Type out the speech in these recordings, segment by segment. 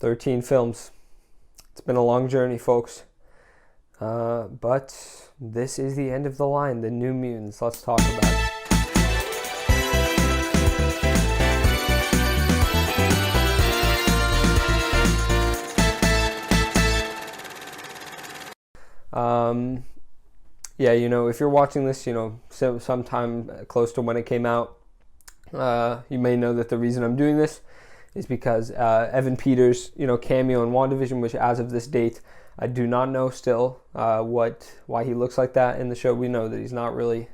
13 films. It's been a long journey, folks. But this is the end of the line, the New Mutants. Let's talk about it. Yeah, if you're watching this, sometime close to when it came out, you may know that the reason I'm doing this is because Evan Peters, cameo in WandaVision, which as of this date, I do not know still why he looks like that in the show. We know that he's not really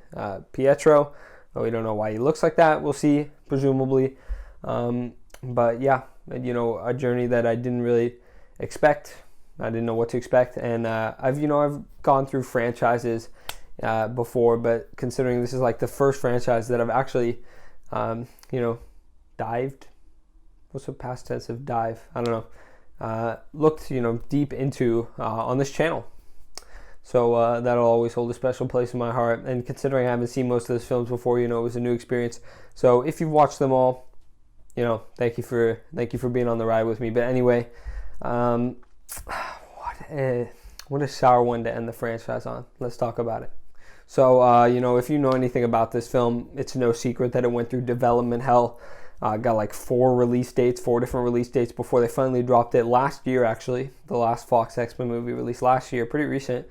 Pietro, but we don't know why he looks like that. We'll see, presumably. But yeah, a journey that I didn't really expect. I didn't know what to expect, and I've gone through franchises before, but considering this is like the first franchise that I've actually, dived. What's the past tense of dive? I don't know. Looked, deep into on this channel. So that'll always hold a special place in my heart. And considering I haven't seen most of those films before, it was a new experience. So if you've watched them all, thank you for being on the ride with me. But anyway, what a sour one to end the franchise on. Let's talk about it. So, if you know anything about this film, it's no secret that it went through development hell. Got like 4 different release dates before they finally dropped it last year, actually. The last Fox X-Men movie released last year, pretty recent.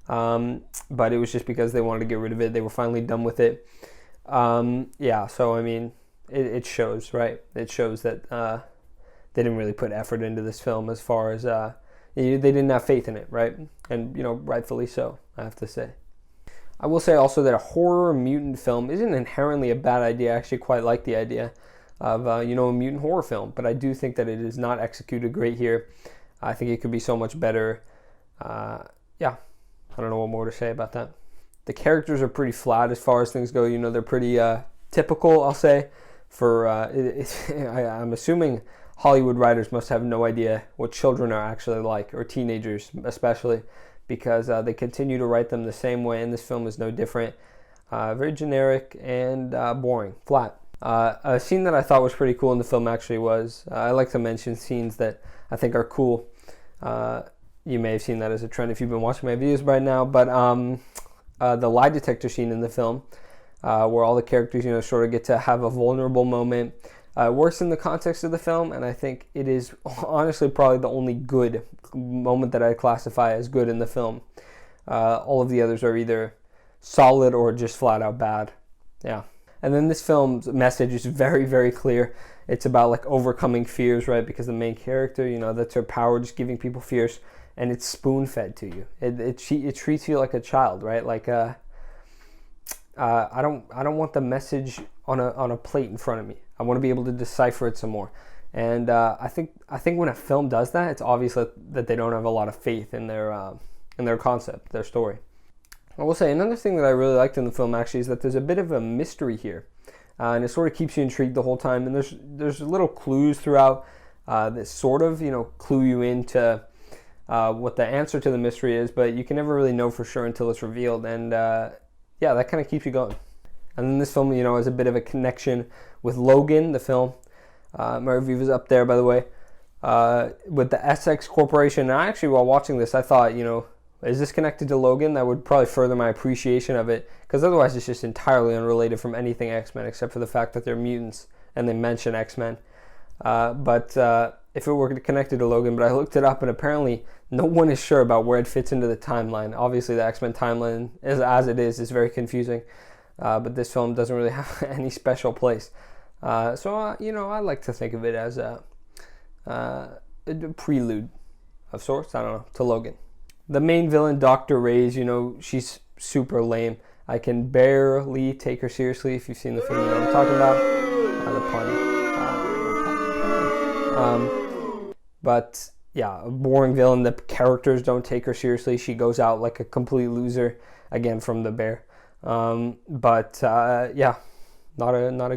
But it was just because they wanted to get rid of it. They were finally done with it. So, I mean, it shows, right? It shows that they didn't really put effort into this film as far as... they didn't have faith in it, right? And, rightfully so, I have to say. I will say also that a horror mutant film isn't inherently a bad idea. I actually quite like the idea of, a mutant horror film. But I do think that it is not executed great here. I think it could be so much better. I don't know what more to say about that. The characters are pretty flat as far as things go. They're pretty typical, I'll say. I'm assuming Hollywood writers must have no idea what children are actually like, or teenagers especially, because they continue to write them the same way, and this film is no different. Very generic and boring, flat. A scene that I thought was pretty cool in the film actually was, I like to mention scenes that I think are cool. You may have seen that as a trend if you've been watching my videos right now, but the lie detector scene in the film, where all the characters, sort of get to have a vulnerable moment, works in the context of the film, and I think it is honestly probably the only good moment that I classify as good in the film. All of the others are either solid or just flat out bad. Yeah. And then this film's message is very, very clear. It's about like overcoming fears, right? Because the main character, that's her power, just giving people fears, and it's spoon-fed to you. It treats you like a child, right? Like I don't want the message on a plate in front of me. I want to be able to decipher it some more. And I think when a film does that, it's obvious that they don't have a lot of faith in their concept, their story. I will say another thing that I really liked in the film actually is that there's a bit of a mystery here, and it sort of keeps you intrigued the whole time. And there's little clues throughout that sort of clue you into what the answer to the mystery is, but you can never really know for sure until it's revealed. And that kind of keeps you going. And then this film, has a bit of a connection with Logan, the film. My review is up there, by the way, with the Essex Corporation. And actually, while watching this, I thought, is this connected to Logan? That would probably further my appreciation of it, because otherwise it's just entirely unrelated from anything X-Men, except for the fact that they're mutants and they mention X-Men. But if it were connected to Logan, but I looked it up, and apparently no one is sure about where it fits into the timeline. Obviously, the X-Men timeline, as it is very confusing. But this film doesn't really have any special place. So I like to think of it as a prelude of sorts, I don't know, to Logan. The main villain, Dr. Reyes, she's super lame. I can barely take her seriously. If you've seen the film, you know what I'm talking about. The pun. But yeah, a boring villain. The characters don't take her seriously. She goes out like a complete loser, again from the bear. Not a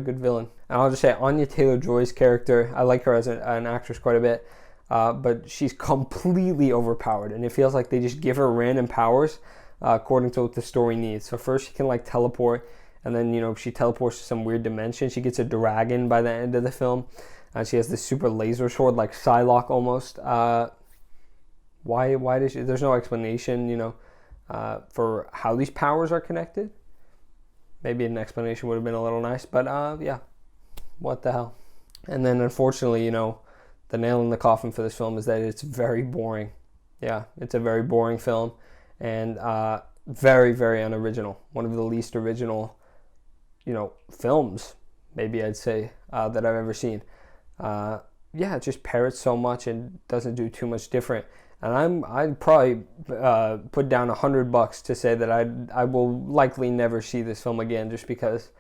good villain. And I'll just say Anya Taylor-Joy's character, I like her as an actress quite a bit, but she's completely overpowered, and it feels like they just give her random powers according to what the story needs. So first she can like teleport, and then she teleports to some weird dimension. She gets a dragon by the end of the film. She has this super laser sword, like Psylocke almost. Why does she? There's no explanation, for how these powers are connected. Maybe an explanation would have been a little nice, but yeah, what the hell. And then unfortunately, the nail in the coffin for this film is that it's very boring. Yeah, it's a very boring film, and very, very unoriginal. One of the least original, films, maybe I'd say, that I've ever seen. Yeah, it just parrots so much and doesn't do too much different. And I'd probably put down $100 to say that I will likely never see this film again, just because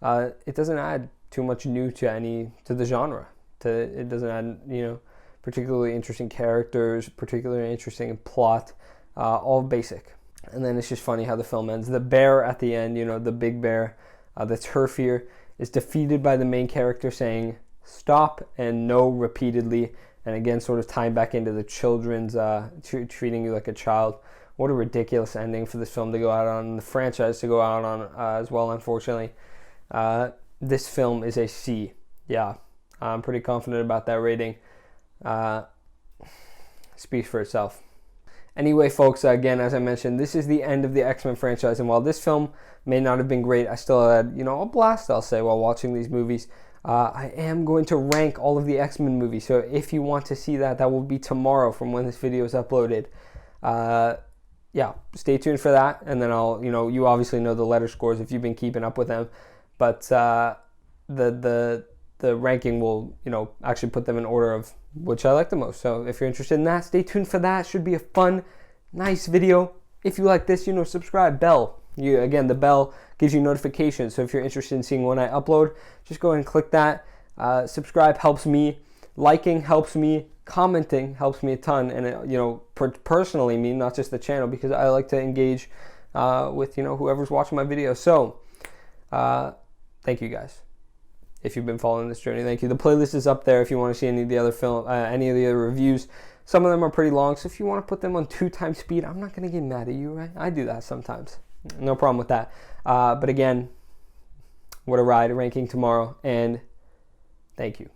it doesn't add too much new to the genre. It doesn't add particularly interesting characters, particularly interesting plot, all basic. And then it's just funny how the film ends. The bear at the end, the big bear, that's her fear, is defeated by the main character saying stop and no repeatedly. And again, sort of tying back into the children's, treating you like a child. What a ridiculous ending for this film to go out on, the franchise to go out on as well, unfortunately. This film is a C. Yeah, I'm pretty confident about that rating. Speaks for itself. Anyway, folks, again, as I mentioned, this is the end of the X-Men franchise. And while this film may not have been great, I still had, a blast, I'll say, while watching these movies. I am going to rank all of the X-Men movies, so if you want to see that will be tomorrow from when this video is uploaded. Yeah, stay tuned for that, and then I'll, you obviously know the letter scores if you've been keeping up with them, but the ranking will, actually put them in order of which I like the most. So if you're interested in that, stay tuned for that. Should be a fun, nice video. If you like this, subscribe, bell. Again, the bell gives you notifications. So if you're interested in seeing when I upload, just go ahead and click that. Subscribe helps me. Liking helps me. Commenting helps me a ton. And, personally me, not just the channel, because I like to engage with, whoever's watching my videos. So, thank you guys. If you've been following this journey, thank you. The playlist is up there if you want to see any of the other any of the other reviews. Some of them are pretty long, so if you want to put them on 2x speed, I'm not going to get mad at you, right? I do that sometimes. No problem with that. But again, what a ride, ranking tomorrow, and thank you.